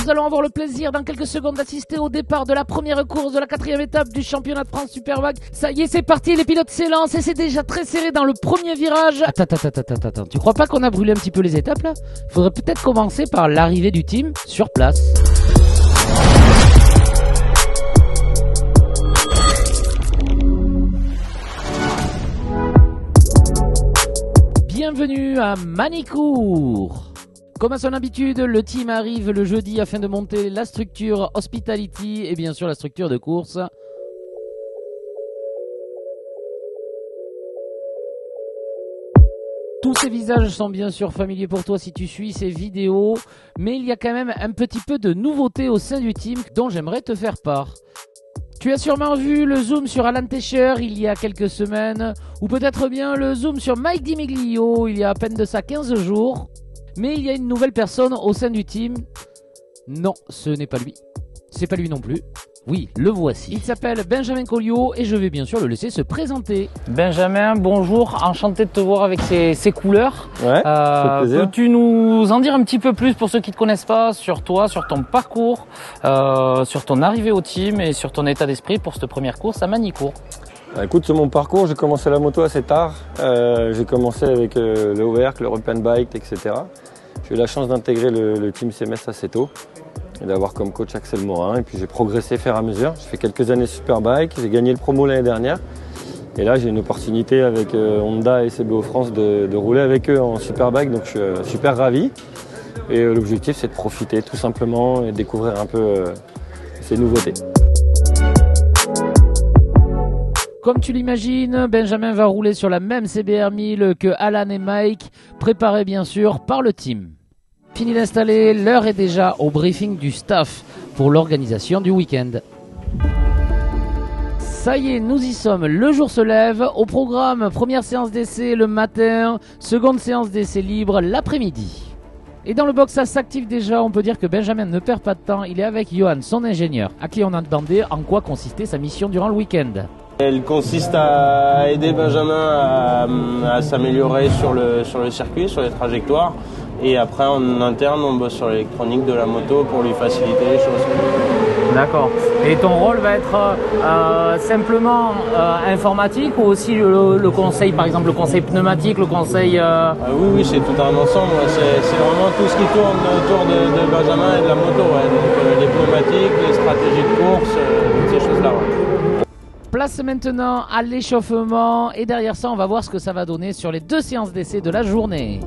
Nous allons avoir le plaisir dans quelques secondes d'assister au départ de la première course de la 4e étape du championnat de France Superbike. Ça y est, c'est parti, les pilotes s'élancent et c'est déjà très serré dans le premier virage. Attends, tu crois pas qu'on a brûlé un petit peu les étapes là? Faudrait peut-être commencer par l'arrivée du team sur place. Bienvenue à Manicourt. Comme à son habitude, le team arrive le jeudi afin de monter la structure Hospitality et bien sûr la structure de course. Tous ces visages sont bien sûr familiers pour toi si tu suis ces vidéos, mais il y a quand même un petit peu de nouveauté au sein du team dont j'aimerais te faire part. Tu as sûrement vu le zoom sur Alan Tescher il y a quelques semaines, ou peut-être bien le zoom sur Mike DiMiglio il y a à peine de ça 15 jours. Mais il y a une nouvelle personne au sein du team. Non, ce n'est pas lui. C'est pas lui non plus. Oui, le voici. Il s'appelle Benjamin Colliot et je vais bien sûr le laisser se présenter. Benjamin, bonjour, enchanté de te voir avec ces couleurs. Ouais, peux-tu nous en dire un petit peu plus pour ceux qui ne te connaissent pas sur toi, sur ton parcours, sur ton arrivée au team et sur ton état d'esprit pour cette première course à Manicourt? Écoute, sur mon parcours, j'ai commencé la moto assez tard. J'ai commencé avec le WRC, le European Bike, etc. J'ai eu la chance d'intégrer le team CMS assez tôt et d'avoir comme coach Axel Morin. Et puis j'ai progressé au fur et à mesure. J'ai fait quelques années Superbike, j'ai gagné le promo l'année dernière. Et là, j'ai une opportunité avec Honda et CBO France de rouler avec eux en Superbike. Donc je suis super ravi. Et l'objectif, c'est de profiter tout simplement et de découvrir un peu ces nouveautés. Comme tu l'imagines, Benjamin va rouler sur la même CBR 1000 que Alan et Mike, préparés bien sûr par le team. Fini d'installer, l'heure est déjà au briefing du staff pour l'organisation du week-end. Ça y est, nous y sommes, le jour se lève. Au programme, première séance d'essai le matin, seconde séance d'essai libre l'après-midi. Et dans le box, ça s'active déjà, on peut dire que Benjamin ne perd pas de temps, il est avec Johan, son ingénieur, à qui on a demandé en quoi consistait sa mission durant le week-end. Elle consiste à aider Benjamin à s'améliorer sur le circuit, sur les trajectoires. Et après, en interne, on bosse sur l'électronique de la moto pour lui faciliter les choses. D'accord. Et ton rôle va être simplement informatique ou aussi le conseil, par exemple le conseil pneumatique, le conseil... Oui, c'est tout un ensemble. C'est vraiment tout ce qui tourne autour de Benjamin et de la moto. Ouais. Donc les pneumatiques, les stratégies de course, toutes ces choses-là. Ouais. Place maintenant à l'échauffement et derrière ça on va voir ce que ça va donner sur les 2 séances d'essai de la journée.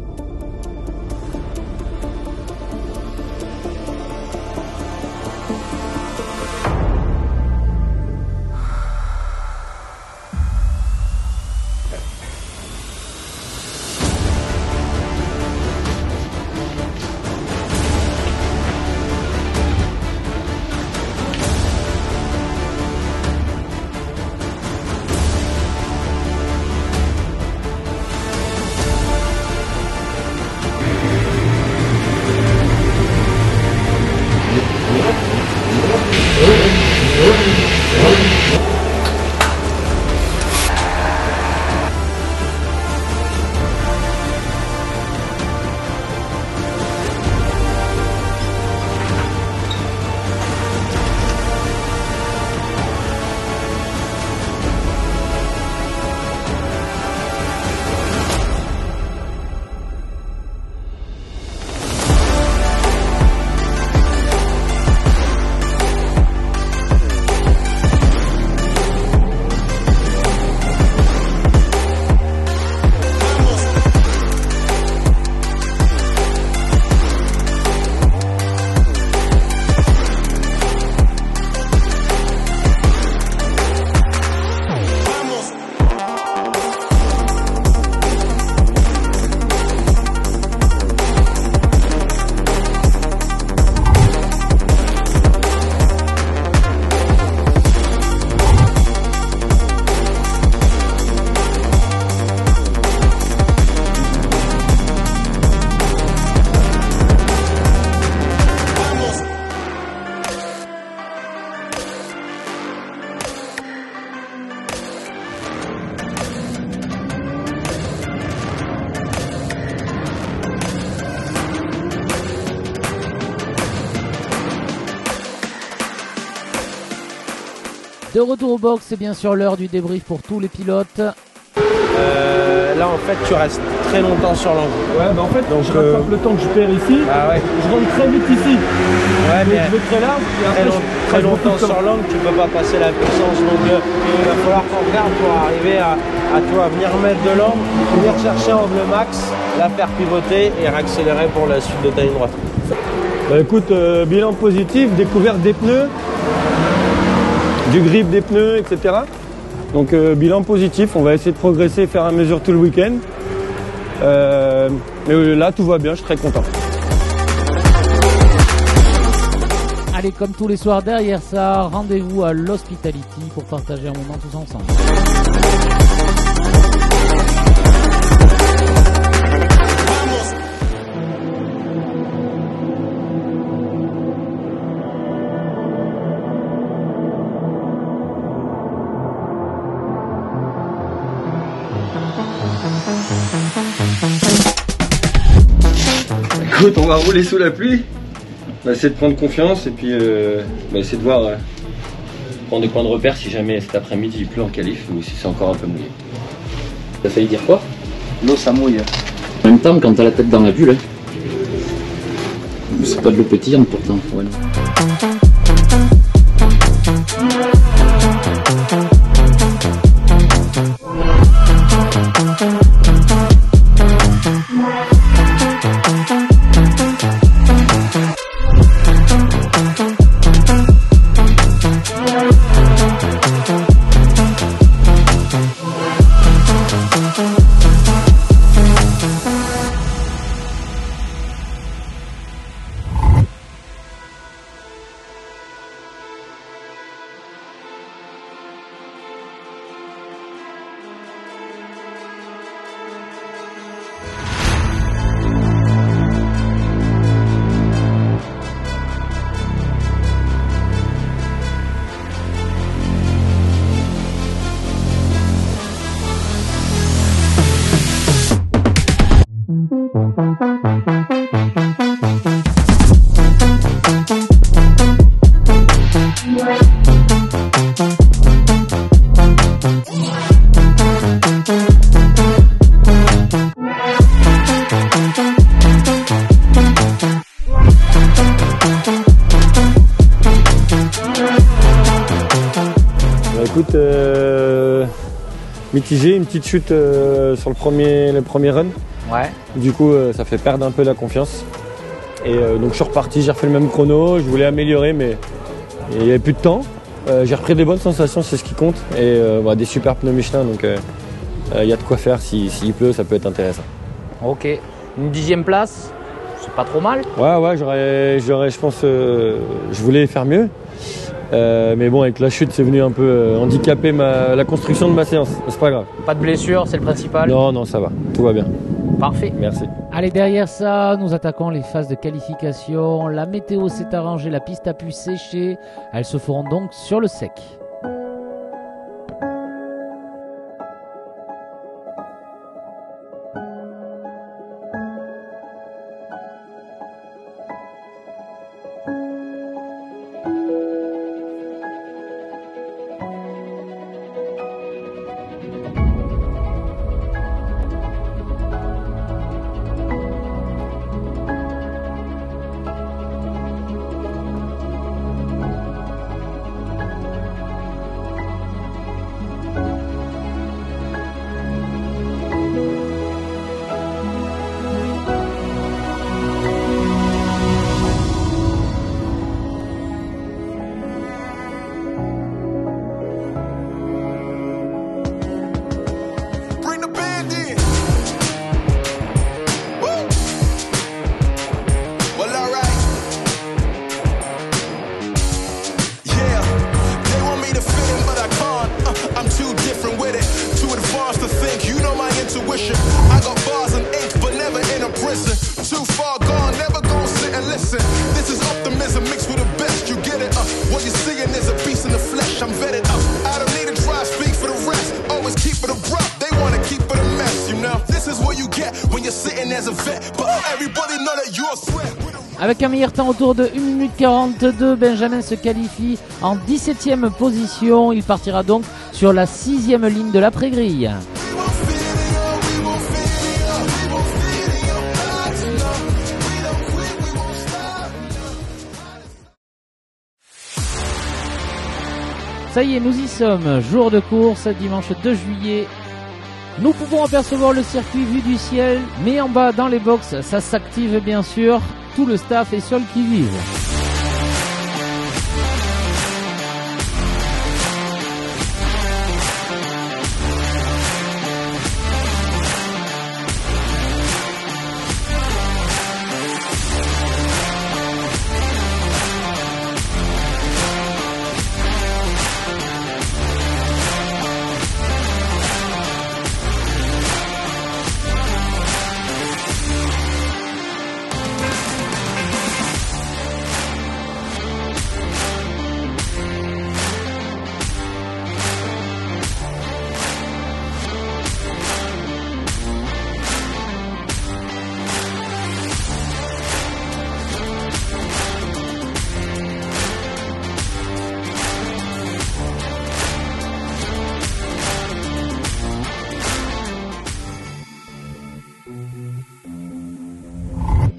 De retour au box, c'est bien sûr l'heure du débrief pour tous les pilotes. Là en fait tu restes très longtemps sur l'angle. Ouais, bah en fait, donc, je rattrape le temps que je perds ici. Ah ouais. Je rentre très vite ici. Ouais, mais je vais très large. Et après, très longtemps sur l'angle, tu peux pas passer la puissance. Donc il va falloir qu'on regarde pour arriver à venir mettre de l'angle, venir chercher angle max, la faire pivoter et accélérer pour la suite de ta ligne droite. Bah écoute, bilan positif, découverte des pneus, du grip des pneus, etc. Donc bilan positif, on va essayer de progresser et faire à mesure tout le week-end. Mais là tout va bien, je suis très content. Allez, comme tous les soirs derrière ça, rendez-vous à l'Hospitality pour partager un moment tous ensemble. Écoute, on va rouler sous la pluie. On va essayer de prendre confiance et puis on va essayer de voir, prendre des points de repère si jamais cet après-midi il pleut en qualif ou si c'est encore un peu mouillé. T'as failli dire quoi? L'eau ça mouille. En même temps, quand t'as la tête dans la bulle, hein. C'est pas de l'eau pétillante pourtant. Ouais. Écoute, mitigé, une petite chute sur le premier run. Ouais. Du coup, ça fait perdre un peu la confiance. Et donc je suis reparti, j'ai refait le même chrono, je voulais améliorer mais il n'y avait plus de temps. J'ai repris des bonnes sensations, c'est ce qui compte. Et des super pneus Michelin, donc il y a de quoi faire. S'il pleut, ça peut être intéressant. Ok. Une 10e place, c'est pas trop mal. Ouais, j'aurais, je pense, je voulais faire mieux. Mais bon, avec la chute, c'est venu un peu handicaper la construction de ma séance. C'est pas grave. Pas de blessure, c'est le principal. Non, ça va. Tout va bien. Parfait. Merci. Allez, derrière ça, nous attaquons les phases de qualification. La météo s'est arrangée, la piste a pu sécher. Elles se feront donc sur le sec. I got bars and ink, but never in a prison. Too far gone, never gonna sit and listen. This is optimism mixed with the best. You get it? What you're seeing is a beast in the flesh. I'm vetted up. I don't need to try to speak for the rest. Always keep it abrupt. They wanna keep it a mess, you know. This is what you get when you're sitting as a vet. But everybody know that you're a threat. Avec un meilleur temps autour de 1 minute 42, Benjamin se qualifie en 17e position. Il partira donc sur la 6e ligne de l'après-grille. Ça y est, nous y sommes. Jour de course, dimanche 2 juillet. Nous pouvons apercevoir le circuit vu du ciel, mais en bas dans les box, ça s'active bien sûr. Tout le staff est sur le qui-vive.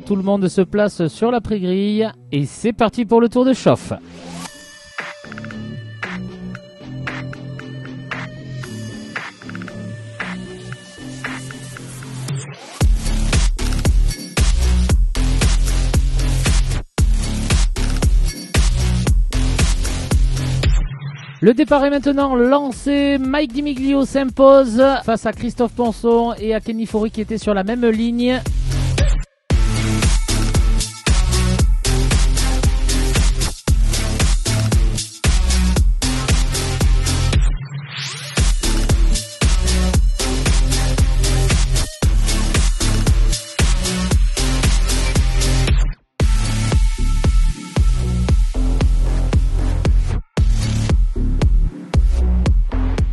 Tout le monde se place sur la pré-grille et c'est parti pour le tour de chauffe. Le départ est maintenant lancé. Mike Dimiglio s'impose face à Christophe Ponson et à Kenny Faury qui étaient sur la même ligne.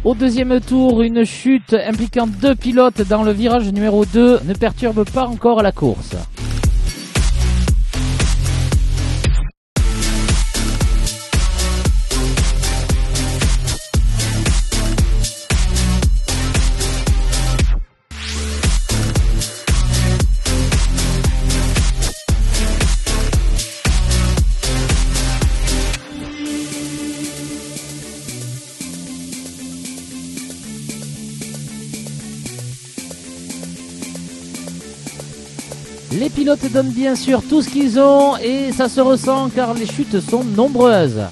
Au deuxième tour, une chute impliquant 2 pilotes dans le virage numéro 2 ne perturbe pas encore la course. Les pilotes donnent bien sûr tout ce qu'ils ont et ça se ressent car les chutes sont nombreuses.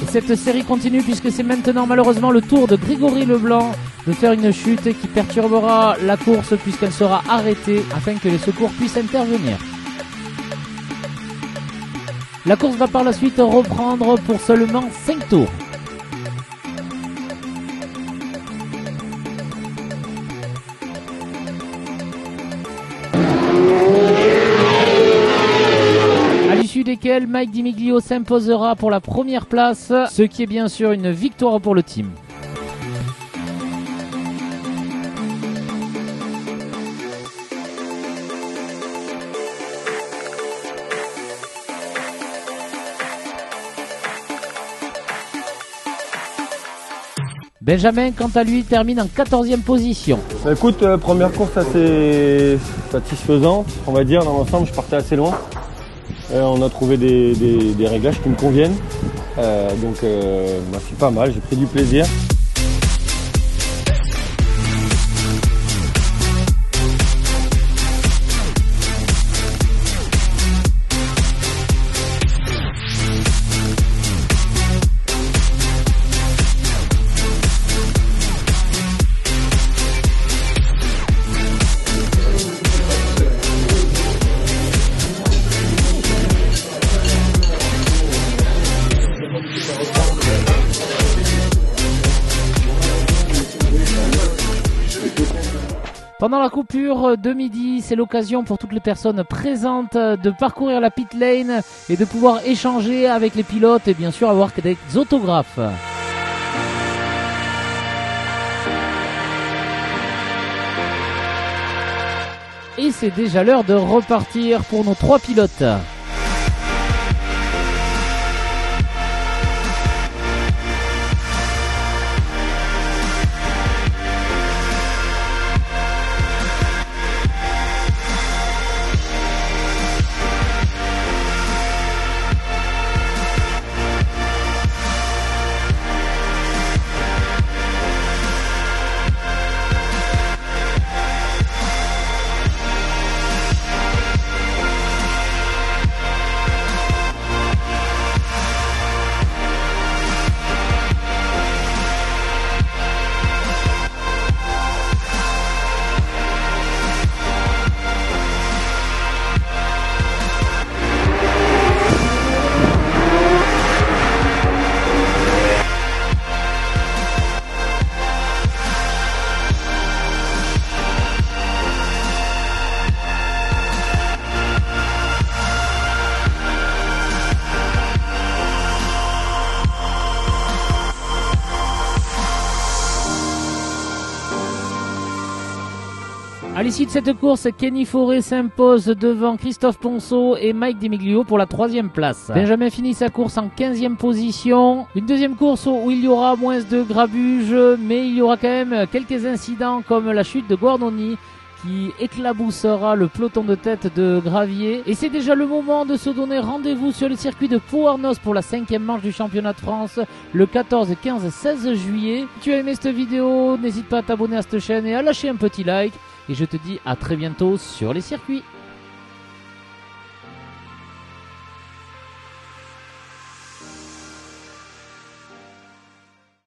Et cette série continue puisque c'est maintenant malheureusement le tour de Grégory Leblanc de faire une chute qui perturbera la course puisqu'elle sera arrêtée afin que les secours puissent intervenir. La course va par la suite reprendre pour seulement 5 tours. Desquels Mike Dimiglio s'imposera pour la première place, ce qui est bien sûr une victoire pour le team. Benjamin, quant à lui, termine en 14e position. Écoute, première course assez satisfaisante, on va dire. Dans l'ensemble, je partais assez loin. On a trouvé des réglages qui me conviennent, donc c'est pas mal, j'ai pris du plaisir. Pendant la coupure de midi, c'est l'occasion pour toutes les personnes présentes de parcourir la pit lane et de pouvoir échanger avec les pilotes et bien sûr avoir des autographes. Et c'est déjà l'heure de repartir pour nos 3 pilotes. À l'issue de cette course, Kenny Forêt s'impose devant Christophe Ponceau et Mike Demiglio pour la 3e place. Benjamin finit sa course en 15e position. Une deuxième course où il y aura moins de grabuge, mais il y aura quand même quelques incidents comme la chute de Guardoni qui éclaboussera le peloton de tête de Gravier. Et c'est déjà le moment de se donner rendez-vous sur le circuit de Pau-Arnos pour la 5e manche du championnat de France le 14, 15, 16 juillet. Si tu as aimé cette vidéo, n'hésite pas à t'abonner à cette chaîne et à lâcher un petit like. Et je te dis à très bientôt sur les circuits.